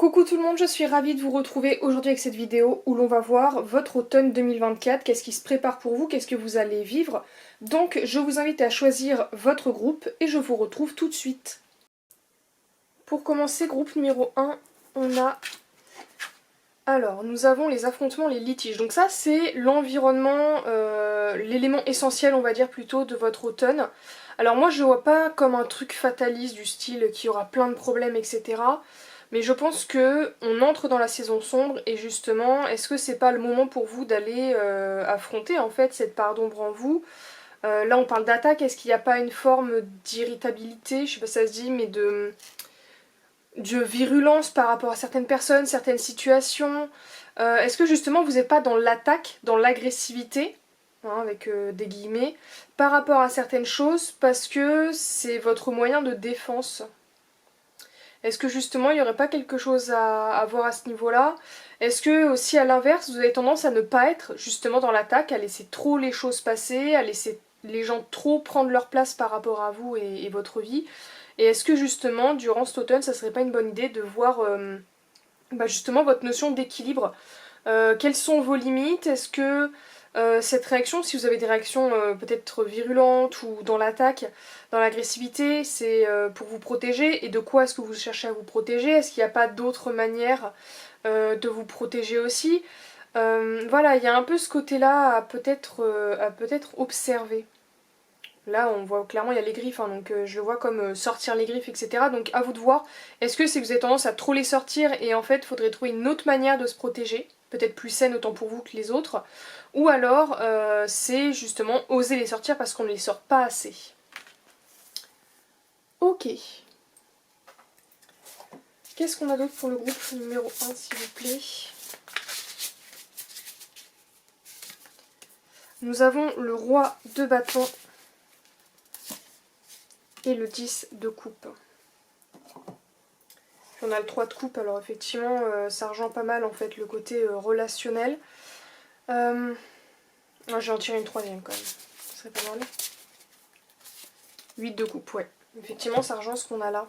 Coucou tout le monde, je suis ravie de vous retrouver aujourd'hui avec cette vidéo où l'on va voir votre automne 2024, qu'est-ce qui se prépare pour vous, qu'est-ce que vous allez vivre. Donc je vous invite à choisir votre groupe et je vous retrouve tout de suite. Pour commencer, groupe numéro 1, on a... Alors, nous avons les affrontements, les litiges. Donc ça, c'est l'environnement, l'élément essentiel, on va dire plutôt, de votre automne. Alors moi, je ne vois pas comme un truc fataliste du style qui aura plein de problèmes, etc. Mais je pense que on entre dans la saison sombre et justement, est-ce que c'est pas le moment pour vous d'aller affronter en fait cette part d'ombre en vous? Là, on parle d'attaque. Est-ce qu'il n'y a pas une forme d'irritabilité, je sais pas si ça se dit, mais de virulence par rapport à certaines personnes, certaines situations? Est-ce que justement vous n'êtes pas dans l'attaque, dans l'agressivité, hein, avec des guillemets, par rapport à certaines choses parce que c'est votre moyen de défense? Est-ce que justement il n'y aurait pas quelque chose à voir à ce niveau-là? Est-ce que aussi à l'inverse vous avez tendance à ne pas être justement dans l'attaque, à laisser trop les choses passer, à laisser les gens trop prendre leur place par rapport à vous et votre vie? Et est-ce que justement durant cet automne ça serait pas une bonne idée de voir justement votre notion d'équilibre? Quelles sont vos limites? Est-ce que cette réaction, si vous avez des réactions peut-être virulentes ou dans l'attaque, dans l'agressivité, c'est pour vous protéger? Et de quoi est-ce que vous cherchez à vous protéger? Est-ce qu'il n'y a pas d'autres manières de vous protéger aussi? Voilà, il y a un peu ce côté-là à peut-être observer. Là, on voit clairement, il y a les griffes, hein, donc je le vois comme sortir les griffes, etc. Donc à vous de voir, est-ce que c'est que vous avez tendance à trop les sortir et en fait, il faudrait trouver une autre manière de se protéger, peut-être plus saine autant pour vous que les autres, ou alors c'est justement oser les sortir parce qu'on ne les sort pas assez. Ok. Qu'est-ce qu'on a d'autre pour le groupe numéro 1, s'il vous plaît? Nous avons le roi de bâton et le 10 de coupe. Puis on a le 3 de coupe, alors effectivement ça rejoint pas mal en fait le côté relationnel. Je vais en tirer une troisième quand même, ce serait pas mal. 8 de coupe, ouais. Effectivement ça rejoint ce qu'on a là.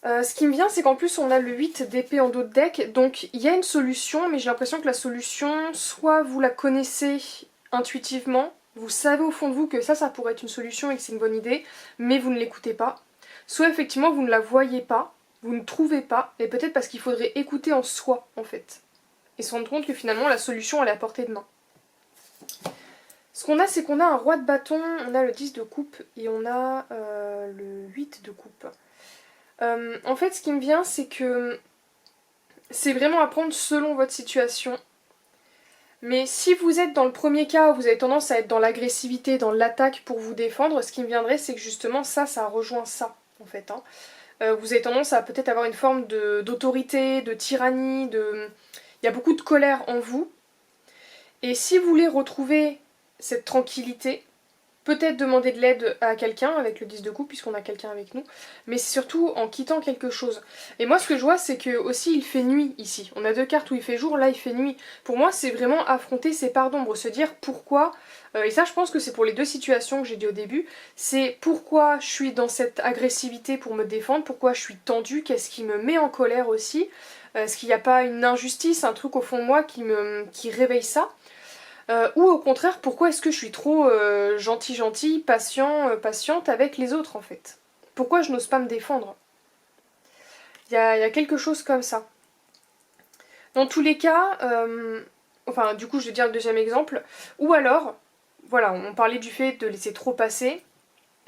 Ce qui me vient, c'est qu'en plus on a le 8 d'épée en dos de deck, donc il y a une solution, mais j'ai l'impression que la solution, soit vous la connaissez intuitivement, vous savez au fond de vous que ça pourrait être une solution et que c'est une bonne idée, mais vous ne l'écoutez pas, soit effectivement vous ne la voyez pas, vous ne trouvez pas, et peut-être parce qu'il faudrait écouter en soi en fait, et se rendre compte que finalement la solution elle est à portée de main. Ce qu'on a, c'est qu'on a un roi de bâton, on a le 10 de coupe et on a le 8 de coupe. En fait, ce qui me vient, c'est que c'est vraiment à prendre selon votre situation. Mais si vous êtes dans le premier cas où vous avez tendance à être dans l'agressivité, dans l'attaque pour vous défendre, ce qui me viendrait, c'est que justement ça rejoint ça, en fait. Hein. Vous avez tendance à peut-être avoir une forme d'autorité, de tyrannie, il y a beaucoup de colère en vous. Et si vous voulez retrouver cette tranquillité, peut-être demander de l'aide à quelqu'un avec le 10 de coupe puisqu'on a quelqu'un avec nous, mais c'est surtout en quittant quelque chose. Et moi ce que je vois c'est que aussi il fait nuit ici. On a deux cartes où il fait jour, là il fait nuit. Pour moi c'est vraiment affronter ces parts d'ombre, se dire pourquoi, et ça je pense que c'est pour les deux situations que j'ai dit au début, c'est pourquoi je suis dans cette agressivité pour me défendre, pourquoi je suis tendue, qu'est-ce qui me met en colère aussi, est-ce qu'il n'y a pas une injustice, un truc au fond de moi qui réveille ça? Ou au contraire, pourquoi est-ce que je suis trop gentille, patiente avec les autres en fait? Pourquoi je n'ose pas me défendre? Il y a quelque chose comme ça. Dans tous les cas, enfin du coup je vais dire le deuxième exemple, ou alors, voilà, on parlait du fait de laisser trop passer,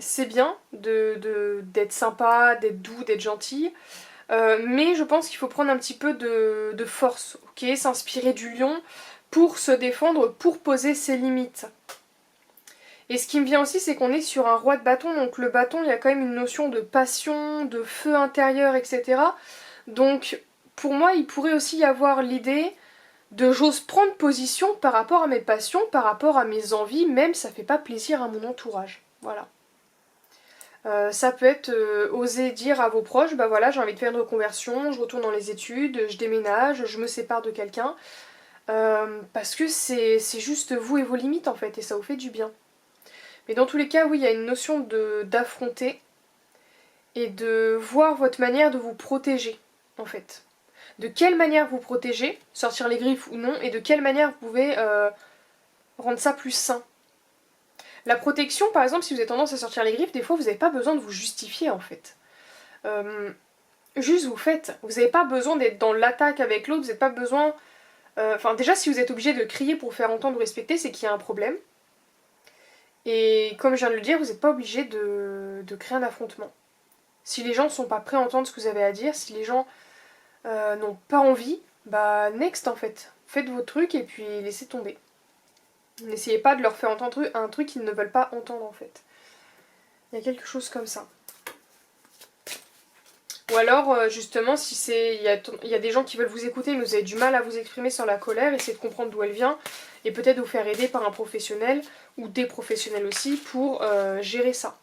c'est bien d'être sympa, d'être doux, d'être gentil, mais je pense qu'il faut prendre un petit peu de force, ok? S'inspirer du lion pour se défendre, pour poser ses limites. Et ce qui me vient aussi, c'est qu'on est sur un roi de bâton, donc le bâton, il y a quand même une notion de passion, de feu intérieur, etc. Donc pour moi, il pourrait aussi y avoir l'idée de j'ose prendre position par rapport à mes passions, par rapport à mes envies, même ça fait pas plaisir à mon entourage. Voilà. Ça peut être oser dire à vos proches, bah voilà, j'ai envie de faire une reconversion, je retourne dans les études, je déménage, je me sépare de quelqu'un. Parce que c'est juste vous et vos limites en fait, et ça vous fait du bien. Mais dans tous les cas, oui, il y a une notion d'affronter et de voir votre manière de vous protéger. en fait. De quelle manière vous protégez, sortir les griffes ou non, et de quelle manière vous pouvez rendre ça plus sain. La protection, par exemple, si vous avez tendance à sortir les griffes, des fois vous n'avez pas besoin de vous justifier en fait. Juste vous faites. Vous n'avez pas besoin d'être dans l'attaque avec l'autre, vous n'avez pas besoin... Enfin déjà si vous êtes obligé de crier pour faire entendre ou respecter, c'est qu'il y a un problème. Et comme je viens de le dire, vous n'êtes pas obligé de créer un affrontement. Si les gens ne sont pas prêts à entendre ce que vous avez à dire, si les gens n'ont pas envie, bah next en fait. Faites vos trucs et puis laissez tomber. N'essayez pas de leur faire entendre un truc qu'ils ne veulent pas entendre en fait. Il y a quelque chose comme ça. Ou alors justement si il y a des gens qui veulent vous écouter mais vous avez du mal à vous exprimer sans la colère, essayez de comprendre d'où elle vient et peut-être vous faire aider par un professionnel ou des professionnels aussi pour gérer ça.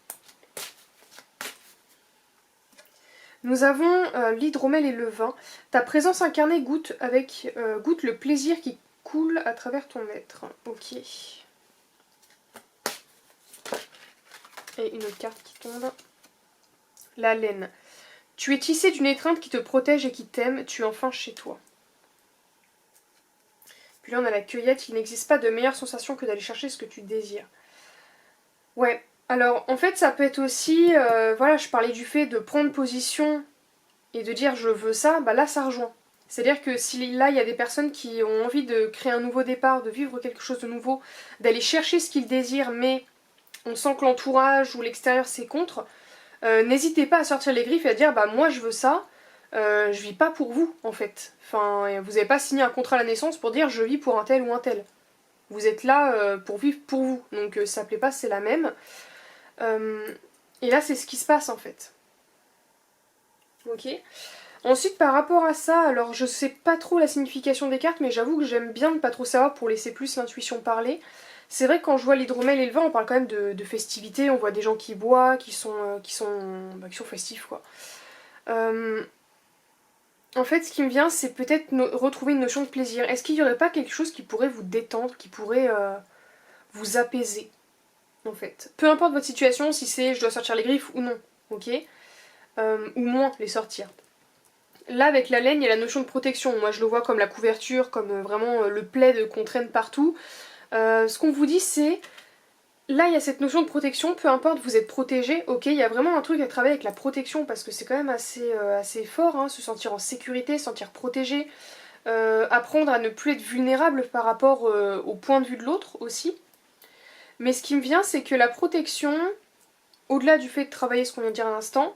Nous avons l'hydromel et le vin. Ta présence incarnée goûte le plaisir qui coule à travers ton être. Ok. Et une autre carte qui tombe. La laine. Tu es tissé d'une étreinte qui te protège et qui t'aime. Tu es enfin chez toi. Puis là on a la cueillette. Il n'existe pas de meilleure sensation que d'aller chercher ce que tu désires. Ouais. Alors en fait ça peut être aussi... voilà, je parlais du fait de prendre position et de dire je veux ça. Bah là ça rejoint. C'est-à-dire que si là il y a des personnes qui ont envie de créer un nouveau départ, de vivre quelque chose de nouveau, d'aller chercher ce qu'ils désirent, mais on sent que l'entourage ou l'extérieur c'est contre, n'hésitez pas à sortir les griffes et à dire bah moi je veux ça, je vis pas pour vous en fait. Enfin, vous n'avez pas signé un contrat à la naissance pour dire je vis pour un tel ou un tel. Vous êtes là pour vivre pour vous, donc ça plaît pas, c'est la même. Et là c'est ce qui se passe en fait. Ok. Ensuite par rapport à ça, alors je sais pas trop la signification des cartes mais j'avoue que j'aime bien ne pas trop savoir pour laisser plus l'intuition parler. C'est vrai que quand je vois l'hydromel et le vin, on parle quand même de festivités, on voit des gens qui boivent, qui sont festifs quoi. En fait ce qui me vient c'est peut-être retrouver une notion de plaisir. Est-ce qu'il n'y aurait pas quelque chose qui pourrait vous détendre, qui pourrait vous apaiser en fait. Peu importe votre situation, si c'est je dois sortir les griffes ou non, ok, ou moins les sortir. Là avec la laine il y a la notion de protection, moi je le vois comme la couverture, comme vraiment le plaid qu'on traîne partout. Ce qu'on vous dit c'est, là il y a cette notion de protection, peu importe vous êtes protégé, ok, il y a vraiment un truc à travailler avec la protection parce que c'est quand même assez fort, hein, se sentir en sécurité, se sentir protégé, apprendre à ne plus être vulnérable par rapport au point de vue de l'autre aussi. Mais ce qui me vient c'est que la protection, au-delà du fait de travailler ce qu'on vient de dire à l'instant,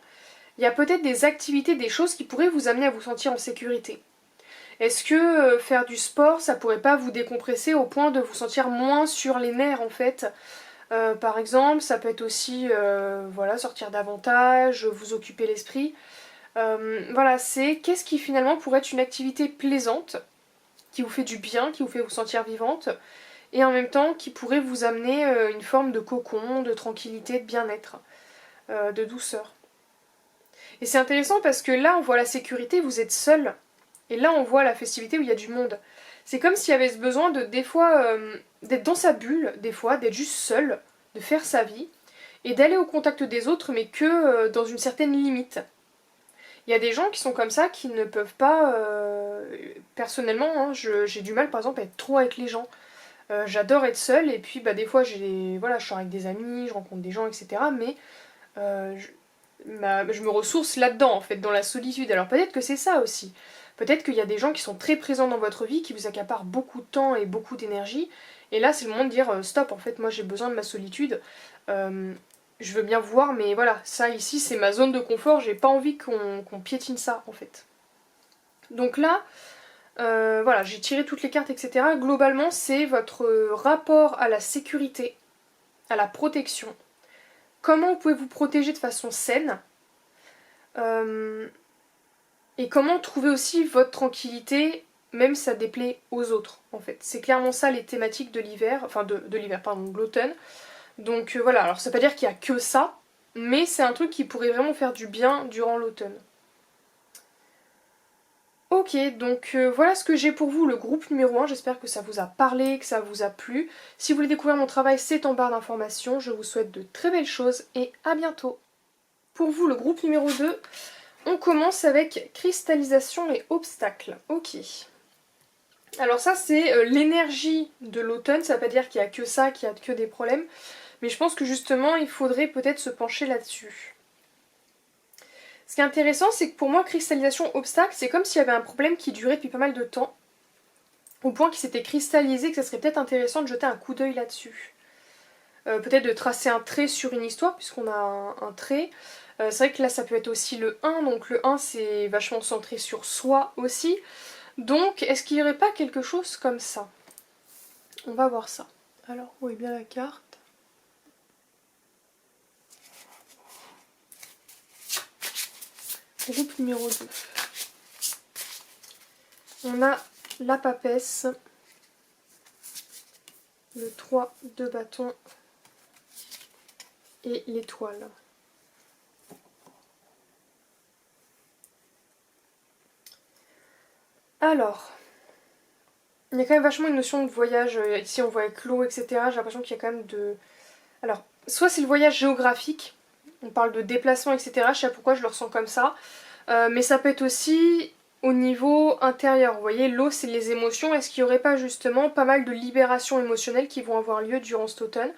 il y a peut-être des activités, des choses qui pourraient vous amener à vous sentir en sécurité. Est-ce que faire du sport, ça pourrait pas vous décompresser au point de vous sentir moins sur les nerfs en fait? Par exemple, ça peut être aussi voilà, sortir davantage, vous occuper l'esprit. Voilà, c'est qu'est-ce qui finalement pourrait être une activité plaisante, qui vous fait du bien, qui vous fait vous sentir vivante, et en même temps qui pourrait vous amener une forme de cocon, de tranquillité, de bien-être, de douceur. Et c'est intéressant parce que là on voit la sécurité, vous êtes seul. Et là on voit la festivité où il y a du monde. C'est comme s'il y avait ce besoin de des fois d'être dans sa bulle, des fois, d'être juste seul, de faire sa vie, et d'aller au contact des autres mais que dans une certaine limite. Il y a des gens qui sont comme ça, qui ne peuvent pas... personnellement, hein, j'ai du mal par exemple à être trop avec les gens. J'adore être seule et puis bah, des fois voilà, je sors avec des amis, je rencontre des gens, etc. Mais je me ressource là-dedans en fait, dans la solitude. Alors peut-être que c'est ça aussi. Peut-être qu'il y a des gens qui sont très présents dans votre vie, qui vous accaparent beaucoup de temps et beaucoup d'énergie. Et là c'est le moment de dire stop, en fait moi j'ai besoin de ma solitude. Je veux bien voir mais voilà, ça ici c'est ma zone de confort, j'ai pas envie qu'on piétine ça en fait. Donc là, voilà, j'ai tiré toutes les cartes, etc. Globalement c'est votre rapport à la sécurité, à la protection. Comment vous pouvez vous protéger de façon saine et comment trouver aussi votre tranquillité même si ça déplaît aux autres en fait. C'est clairement ça les thématiques de l'hiver, enfin de l'hiver, pardon, de l'automne. Donc voilà, alors ça veut pas dire qu'il y a que ça, mais c'est un truc qui pourrait vraiment faire du bien durant l'automne. Ok, donc voilà ce que j'ai pour vous, le groupe numéro 1, j'espère que ça vous a parlé, que ça vous a plu. Si vous voulez découvrir mon travail, c'est en barre d'informations. Je vous souhaite de très belles choses et à bientôt. Pour vous, le groupe numéro 2, On commence avec cristallisation et obstacles. Ok. Alors ça c'est l'énergie de l'automne, ça veut pas dire qu'il y a que ça, qu'il y a que des problèmes, mais je pense que justement il faudrait peut-être se pencher là-dessus. Ce qui est intéressant, c'est que pour moi, cristallisation obstacle, c'est comme s'il y avait un problème qui durait depuis pas mal de temps, au point qu'il s'était cristallisé, que ça serait peut-être intéressant de jeter un coup d'œil là-dessus. Peut-être de tracer un trait sur une histoire, puisqu'on a un trait. C'est vrai que là, ça peut être aussi le 1, donc le 1, c'est vachement centré sur soi aussi. Donc, est-ce qu'il n'y aurait pas quelque chose comme ça? On va voir ça. Alors, où est bien la carte? Groupe numéro 2. On a la papesse, le 3 de bâton et l'étoile. Alors, il y a quand même vachement une notion de voyage. Ici on voit avec l'eau, etc. J'ai l'impression qu'il y a quand même de... Alors, soit c'est le voyage géographique, on parle de déplacement, etc. Je sais pas pourquoi je le ressens comme ça. Mais ça peut être aussi au niveau intérieur. Vous voyez, l'eau c'est les émotions. Est-ce qu'il n'y aurait pas justement pas mal de libérations émotionnelles qui vont avoir lieu durant cet automne?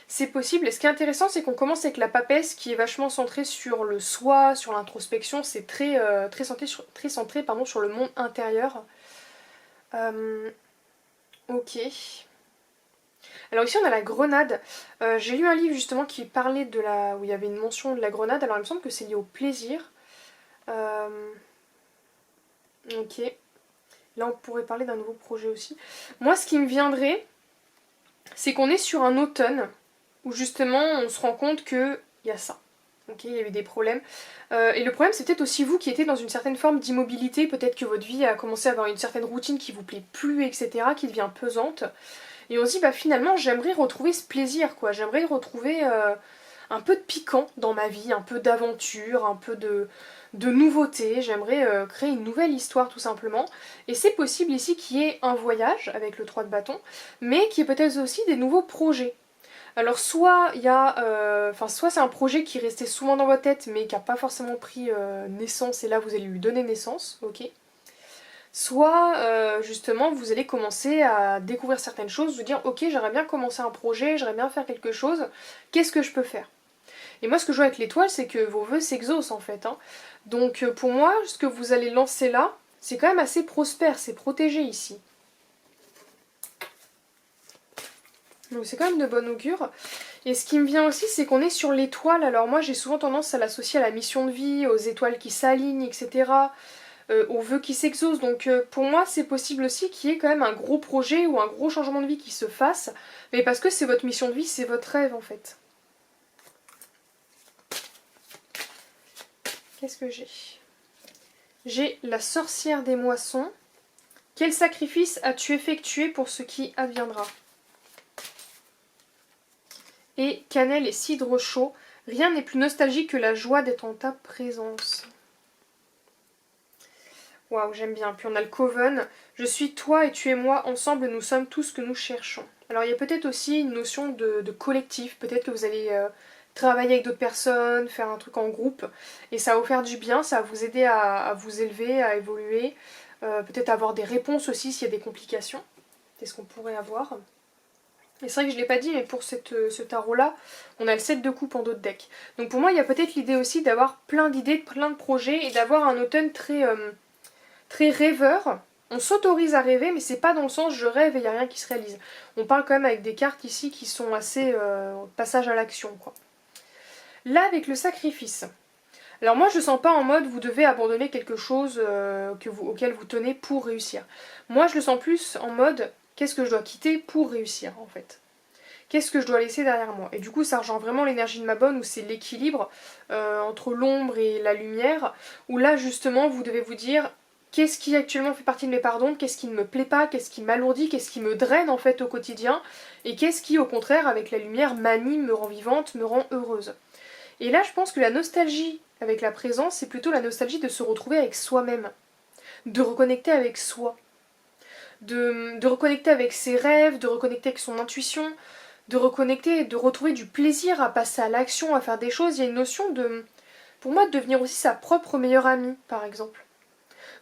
C'est possible. Et ce qui est intéressant, c'est qu'on commence avec la papesse qui est vachement centrée sur le soi, sur l'introspection. C'est très centré, sur le monde intérieur. Ok. Alors ici on a la grenade. J'ai lu un livre justement qui parlait de la... où il y avait une mention de la grenade. Alors il me semble que c'est lié au plaisir. Ok. Là on pourrait parler d'un nouveau projet aussi. Moi ce qui me viendrait, c'est qu'on est sur un automne où justement on se rend compte qu'il y a ça. Ok, il y a eu des problèmes. Et le problème, c'est peut-être aussi vous qui étiez dans une certaine forme d'immobilité. Peut-être que votre vie a commencé à avoir une certaine routine qui vous plaît plus, etc., qui devient pesante. Et on se dit, bah finalement, j'aimerais retrouver ce plaisir, quoi. J'aimerais retrouver un peu de piquant dans ma vie, un peu d'aventure, un peu de nouveauté. J'aimerais créer une nouvelle histoire, tout simplement. Et c'est possible ici qu'il y ait un voyage avec le 3 de bâton, mais qu'il y ait peut-être aussi des nouveaux projets. Alors soit il y a, soit c'est un projet qui restait souvent dans votre tête mais qui n'a pas forcément pris naissance et là vous allez lui donner naissance, ok. Soit justement vous allez commencer à découvrir certaines choses, vous dire ok j'aimerais bien commencer un projet, j'aimerais bien faire quelque chose, qu'est-ce que je peux faire? Et moi ce que je vois avec l'étoile c'est que vos vœux s'exaucent en fait, hein. Donc pour moi ce que vous allez lancer là c'est quand même assez prospère, c'est protégé ici. Donc c'est quand même de bon augure. Et ce qui me vient aussi, c'est qu'on est sur l'étoile. Alors moi, j'ai souvent tendance à l'associer à la mission de vie, aux étoiles qui s'alignent, etc. Aux vœux qui s'exaucent. Donc pour moi, c'est possible aussi qu'il y ait quand même un gros projet ou un gros changement de vie qui se fasse. Mais parce que c'est votre mission de vie, c'est votre rêve en fait. Qu'est-ce que j'ai? J'ai la sorcière des moissons. Quel sacrifice as-tu effectué pour ce qui adviendra? Et cannelle et cidre chaud. Rien n'est plus nostalgique que la joie d'être en ta présence. Waouh, j'aime bien. Puis on a le Coven. Je suis toi et tu es moi. Ensemble, nous sommes tout ce que nous cherchons. Alors il y a peut-être aussi une notion de collectif. Peut-être que vous allez travailler avec d'autres personnes, faire un truc en groupe. Et ça va vous faire du bien. Ça va vous aider à vous élever, à évoluer. Peut-être avoir des réponses aussi s'il y a des complications. C'est ce qu'on pourrait avoir. Et c'est vrai que je ne l'ai pas dit, mais pour ce tarot-là, on a le 7 de coupe en dos de deck. Donc pour moi, il y a peut-être l'idée aussi d'avoir plein d'idées, plein de projets, et d'avoir un automne très rêveur. On s'autorise à rêver, mais c'est pas dans le sens je rêve et il n'y a rien qui se réalise. On parle quand même avec des cartes ici qui sont assez passage à l'action, quoi. Là, avec le sacrifice. Alors moi, je sens pas en mode vous devez abandonner quelque chose auquel vous tenez pour réussir. Moi, je le sens plus en mode qu'est-ce que je dois quitter pour réussir, en fait. Qu'est-ce que je dois laisser derrière moi? Et du coup, ça rejoint vraiment l'énergie de ma bonne, où c'est l'équilibre entre l'ombre et la lumière, où là, justement, vous devez vous dire qu'est-ce qui actuellement fait partie de mes pardons, qu'est-ce qui ne me plaît pas, qu'est-ce qui m'alourdit, qu'est-ce qui me draine, en fait, au quotidien, et qu'est-ce qui, au contraire, avec la lumière, m'anime, me rend vivante, me rend heureuse. Et là, je pense que la nostalgie avec la présence, c'est plutôt la nostalgie de se retrouver avec soi-même, de reconnecter avec soi, de reconnecter avec ses rêves, de reconnecter avec son intuition, de reconnecter, de retrouver du plaisir à passer à l'action, à faire des choses. Il y a une notion de... pour moi de devenir aussi sa propre meilleure amie, par exemple.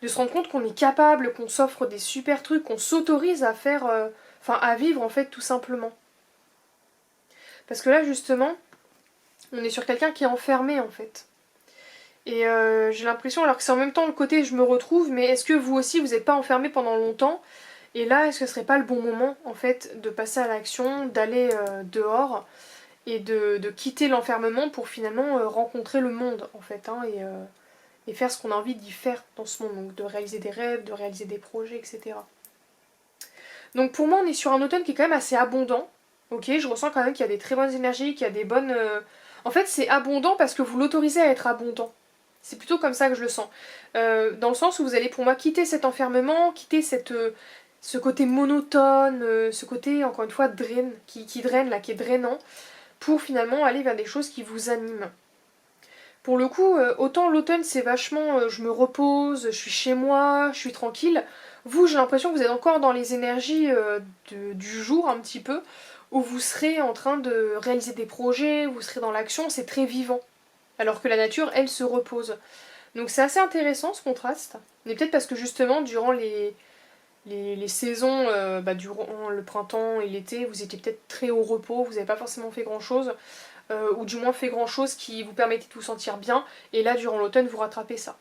De se rendre compte qu'on est capable, qu'on s'offre des super trucs, qu'on s'autorise à faire, à vivre en fait tout simplement. Parce que là justement, on est sur quelqu'un qui est enfermé en fait. Et j'ai l'impression, alors que c'est en même temps le côté je me retrouve, mais est-ce que vous aussi vous n'êtes pas enfermé pendant longtemps? Et là, est-ce que ce serait pas le bon moment en fait de passer à l'action, d'aller dehors et de quitter l'enfermement pour finalement rencontrer le monde en fait, hein, et faire ce qu'on a envie d'y faire dans ce monde, donc de réaliser des rêves, de réaliser des projets, etc. Donc pour moi on est sur un automne qui est quand même assez abondant, ok, je ressens quand même qu'il y a des très bonnes énergies, qu'il y a des bonnes... En fait c'est abondant parce que vous l'autorisez à être abondant. C'est plutôt comme ça que je le sens. Dans le sens où vous allez pour moi quitter cet enfermement, quitter ce côté monotone, ce côté encore une fois qui draine là, qui est drainant, pour finalement aller vers des choses qui vous animent. Pour le coup, autant l'automne c'est vachement je me repose, je suis chez moi, je suis tranquille. Vous, j'ai l'impression que vous êtes encore dans les énergies du jour un petit peu, où vous serez en train de réaliser des projets, vous serez dans l'action, c'est très vivant. Alors que la nature, elle, se repose. Donc c'est assez intéressant ce contraste. Mais peut-être parce que justement, durant les saisons, durant le printemps et l'été, vous étiez peut-être très au repos, vous n'avez pas forcément fait grand-chose. Ou du moins fait grand chose qui vous permettait de vous sentir bien, et là durant l'automne vous rattrapez ça.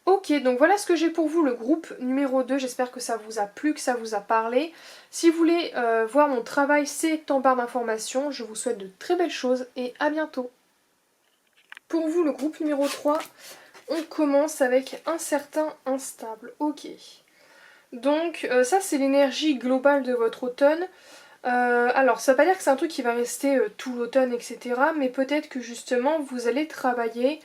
Ok, donc voilà ce que j'ai pour vous, le groupe numéro 2, j'espère que ça vous a plu, que ça vous a parlé. Si vous voulez voir mon travail, c'est en barre d'informations, je vous souhaite de très belles choses et à bientôt. Pour vous, le groupe numéro 3, on commence avec un certain instable, ok. Donc ça c'est l'énergie globale de votre automne. Alors, ça veut pas dire que c'est un truc qui va rester tout l'automne, etc. Mais peut-être que justement, vous allez travailler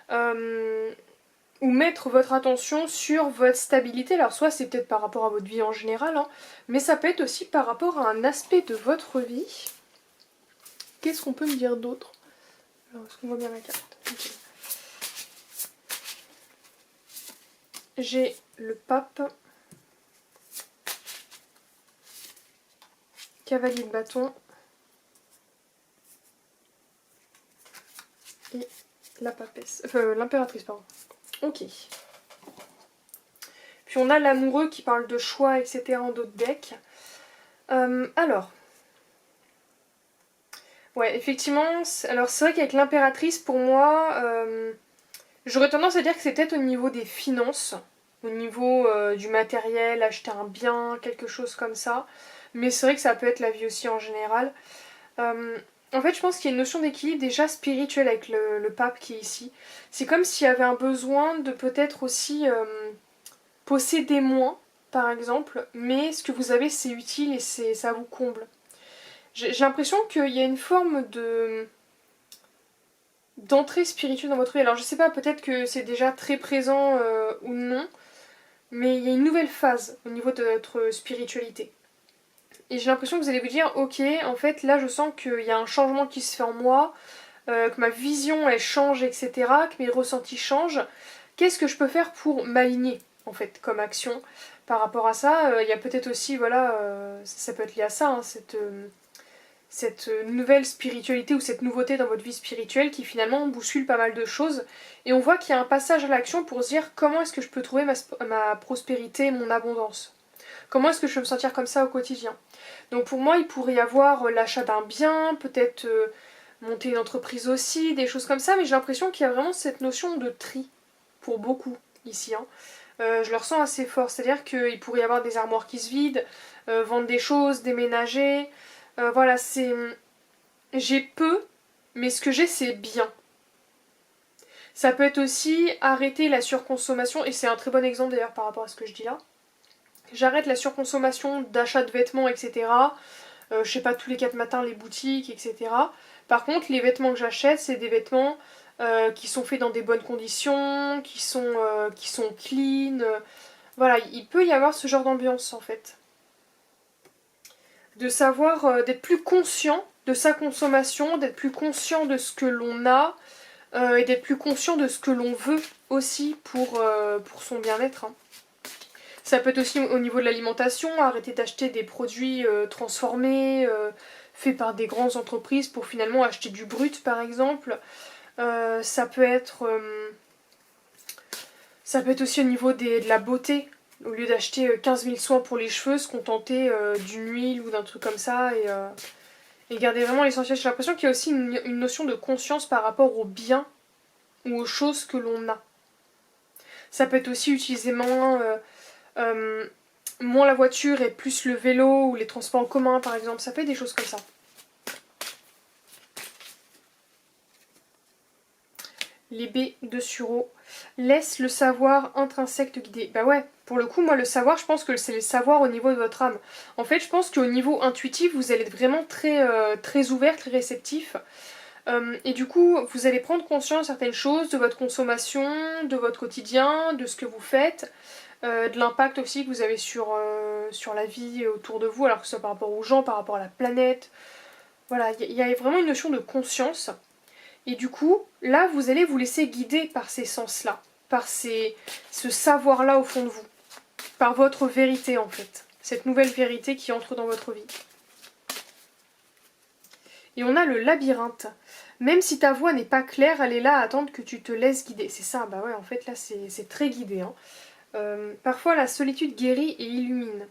ou mettre votre attention sur votre stabilité. Alors, soit c'est peut-être par rapport à votre vie en général, hein, mais ça peut être aussi par rapport à un aspect de votre vie. Qu'est-ce qu'on peut me dire d'autre? Alors, est-ce qu'on voit bien la carte? Okay. J'ai le pape, cavalier de bâton et la papesse, l'impératrice, pardon. Ok. Puis on a l'amoureux qui parle de choix, etc. en d'autres decks. Alors. Ouais, effectivement. Alors c'est vrai qu'avec l'impératrice, pour moi, j'aurais tendance à dire que c'est peut-être au niveau des finances. Au niveau du matériel, acheter un bien, quelque chose comme ça. Mais c'est vrai que ça peut être la vie aussi en général. En fait, je pense qu'il y a une notion d'équilibre déjà spirituel avec le pape qui est ici. C'est comme s'il y avait un besoin de peut-être aussi posséder moins, par exemple, mais ce que vous avez c'est utile et ça vous comble. J'ai l'impression qu'il y a une forme d'entrée spirituelle dans votre vie. Alors je sais pas, peut-être que c'est déjà très présent ou non, mais il y a une nouvelle phase au niveau de votre spiritualité. Et j'ai l'impression que vous allez vous dire, ok, en fait là je sens qu'il y a un changement qui se fait en moi, que ma vision elle change, etc., que mes ressentis changent. Qu'est-ce que je peux faire pour m'aligner en fait comme action par rapport à ça? Il y a peut-être aussi, voilà, ça peut être lié à ça, hein, cette nouvelle spiritualité ou cette nouveauté dans votre vie spirituelle qui finalement bouscule pas mal de choses. Et on voit qu'il y a un passage à l'action pour se dire comment est-ce que je peux trouver ma prospérité, mon abondance. Comment est-ce que je peux me sentir comme ça au quotidien? Donc pour moi, il pourrait y avoir l'achat d'un bien, peut-être monter une entreprise aussi, des choses comme ça, mais j'ai l'impression qu'il y a vraiment cette notion de tri pour beaucoup ici. Hein. Je le ressens assez fort, c'est-à-dire qu'il pourrait y avoir des armoires qui se vident, vendre des choses, déménager. Voilà, c'est... J'ai peu, mais ce que j'ai, c'est bien. Ça peut être aussi arrêter la surconsommation, et c'est un très bon exemple d'ailleurs par rapport à ce que je dis là. J'arrête la surconsommation d'achat de vêtements, etc. Je sais pas, tous les 4 matins, les boutiques, etc. Par contre, les vêtements que j'achète, c'est des vêtements qui sont faits dans des bonnes conditions, qui sont clean. Voilà, il peut y avoir ce genre d'ambiance en fait. De savoir, d'être plus conscient de sa consommation, d'être plus conscient de ce que l'on a et d'être plus conscient de ce que l'on veut aussi pour son bien-être. Hein. Ça peut être aussi au niveau de l'alimentation, arrêter d'acheter des produits transformés, fait par des grandes entreprises pour finalement acheter du brut par exemple. Ça peut être aussi au niveau de la beauté. Au lieu d'acheter 15 000 soins pour les cheveux, se contenter d'une huile ou d'un truc comme ça et garder vraiment l'essentiel. J'ai l'impression qu'il y a aussi une notion de conscience par rapport aux biens ou aux choses que l'on a. Ça peut être aussi utiliser moins la voiture et plus le vélo ou les transports en commun par exemple. Ça peut être des choses comme ça. Les baies de sureau. Laisse le savoir intrinsèque te guider. Bah ouais, pour le coup, moi le savoir, je pense que c'est le savoir au niveau de votre âme. En fait, je pense qu'au niveau intuitif, vous allez être vraiment très ouvert, très réceptif. Et du coup, vous allez prendre conscience de certaines choses, de votre consommation, de votre quotidien, de ce que vous faites, de l'impact aussi que vous avez sur la vie autour de vous, alors que ce soit par rapport aux gens, par rapport à la planète. Voilà, il y a vraiment une notion de conscience. Et du coup, là, vous allez vous laisser guider par ces sens-là, par ce savoir-là au fond de vous, par votre vérité en fait, cette nouvelle vérité qui entre dans votre vie. Et on a le labyrinthe. Même si ta voix n'est pas claire, elle est là à attendre que tu te laisses guider. C'est ça, bah ouais, en fait là c'est très guidé. Hein. Parfois la solitude guérit et illumine.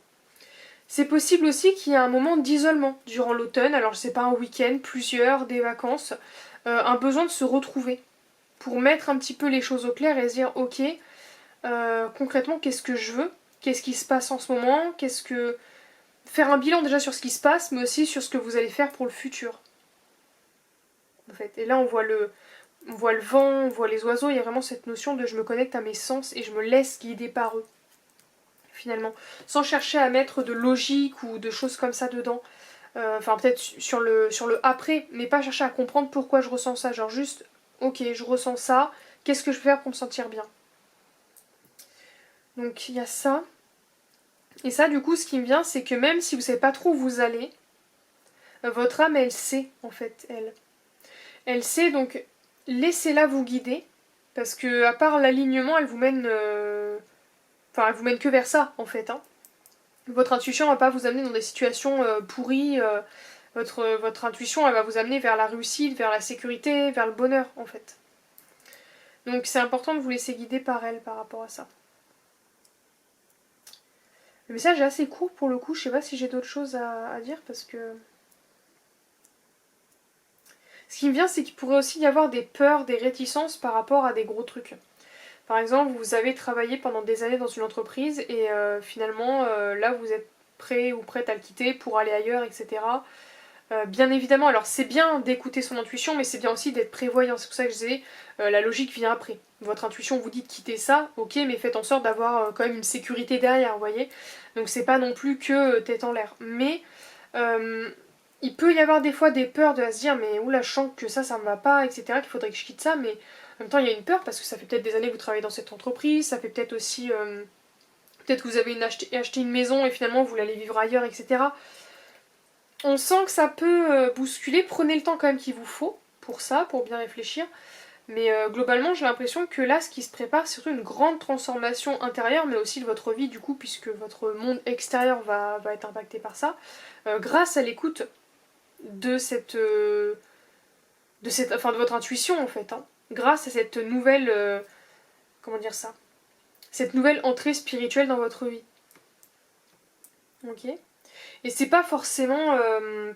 C'est possible aussi qu'il y ait un moment d'isolement durant l'automne, alors je sais pas, un week-end, plusieurs, des vacances, un besoin de se retrouver pour mettre un petit peu les choses au clair et se dire ok, concrètement qu'est-ce que je veux, qu'est-ce qui se passe en ce moment, faire un bilan déjà sur ce qui se passe, mais aussi sur ce que vous allez faire pour le futur. En fait. Et là on voit le vent, on voit les oiseaux, il y a vraiment cette notion de je me connecte à mes sens et je me laisse guider par eux. Finalement, sans chercher à mettre de logique ou de choses comme ça dedans. Enfin peut-être sur le après, mais pas chercher à comprendre pourquoi je ressens ça. Genre juste, ok, je ressens ça, qu'est-ce que je peux faire pour me sentir bien. Donc il y a ça. Et ça du coup ce qui me vient c'est que même si vous savez pas trop où vous allez, votre âme elle sait en fait, elle sait, donc laissez-la vous guider, parce que à part l'alignement elle vous mène elle vous mène que vers ça en fait. Hein. Votre intuition va pas vous amener dans des situations pourries. Votre intuition, elle va vous amener vers la réussite, vers la sécurité, vers le bonheur, en fait. Donc c'est important de vous laisser guider par elle par rapport à ça. Le message est assez court pour le coup, je sais pas si j'ai d'autres choses à dire, parce que... Ce qui me vient, c'est qu'il pourrait aussi y avoir des peurs, des réticences par rapport à des gros trucs. Par exemple, vous avez travaillé pendant des années dans une entreprise et finalement, là, vous êtes prêt ou prête à le quitter pour aller ailleurs, etc. Bien évidemment, alors c'est bien d'écouter son intuition, mais c'est bien aussi d'être prévoyant. C'est pour ça que je disais, la logique vient après. Votre intuition vous dit de quitter ça, ok, mais faites en sorte d'avoir quand même une sécurité derrière, vous voyez. Donc c'est pas non plus que tête en l'air. Mais il peut y avoir des fois des peurs de se dire, mais oula, je sens que ça me va pas, etc., qu'il faudrait que je quitte ça, mais en même temps il y a une peur parce que ça fait peut-être des années que vous travaillez dans cette entreprise, ça fait peut-être aussi... peut-être que vous avez acheté une maison et finalement vous voulez aller vivre ailleurs, etc. On sent que ça peut bousculer, prenez le temps quand même qu'il vous faut pour ça, pour bien réfléchir. Mais globalement, j'ai l'impression que là, ce qui se prépare, c'est surtout une grande transformation intérieure, mais aussi de votre vie, du coup, puisque votre monde extérieur va être impacté par ça, grâce à l'écoute de de votre intuition, en fait. Hein. Grâce à cette nouvelle... comment dire ça? Cette nouvelle entrée spirituelle dans votre vie. Ok. Et c'est pas forcément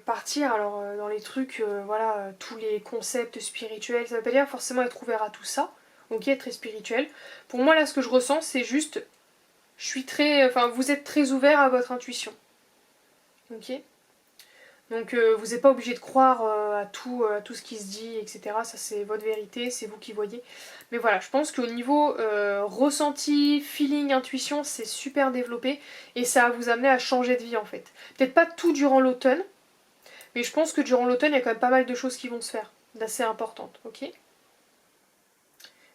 partir alors dans les trucs, voilà, tous les concepts spirituels, ça veut pas dire forcément être ouvert à tout ça, ok, très spirituel. Pour moi là ce que je ressens c'est juste, vous êtes très ouvert à votre intuition, ok. Donc vous n'êtes pas obligé de croire à tout ce qui se dit, etc. Ça c'est votre vérité, c'est vous qui voyez. Mais voilà, je pense qu'au niveau ressenti, feeling, intuition, c'est super développé et ça va vous amener à changer de vie en fait. Peut-être pas tout durant l'automne, mais je pense que durant l'automne, il y a quand même pas mal de choses qui vont se faire, d'assez importantes, ok.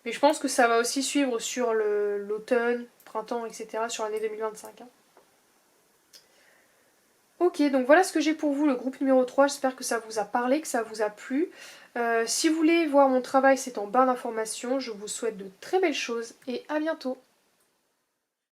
Mais je pense que ça va aussi suivre sur l'automne, printemps, etc., sur l'année 2025. Hein. Ok, donc voilà ce que j'ai pour vous, le groupe numéro 3, j'espère que ça vous a parlé, que ça vous a plu. Si vous voulez voir mon travail, c'est en barre d'informations, je vous souhaite de très belles choses et à bientôt.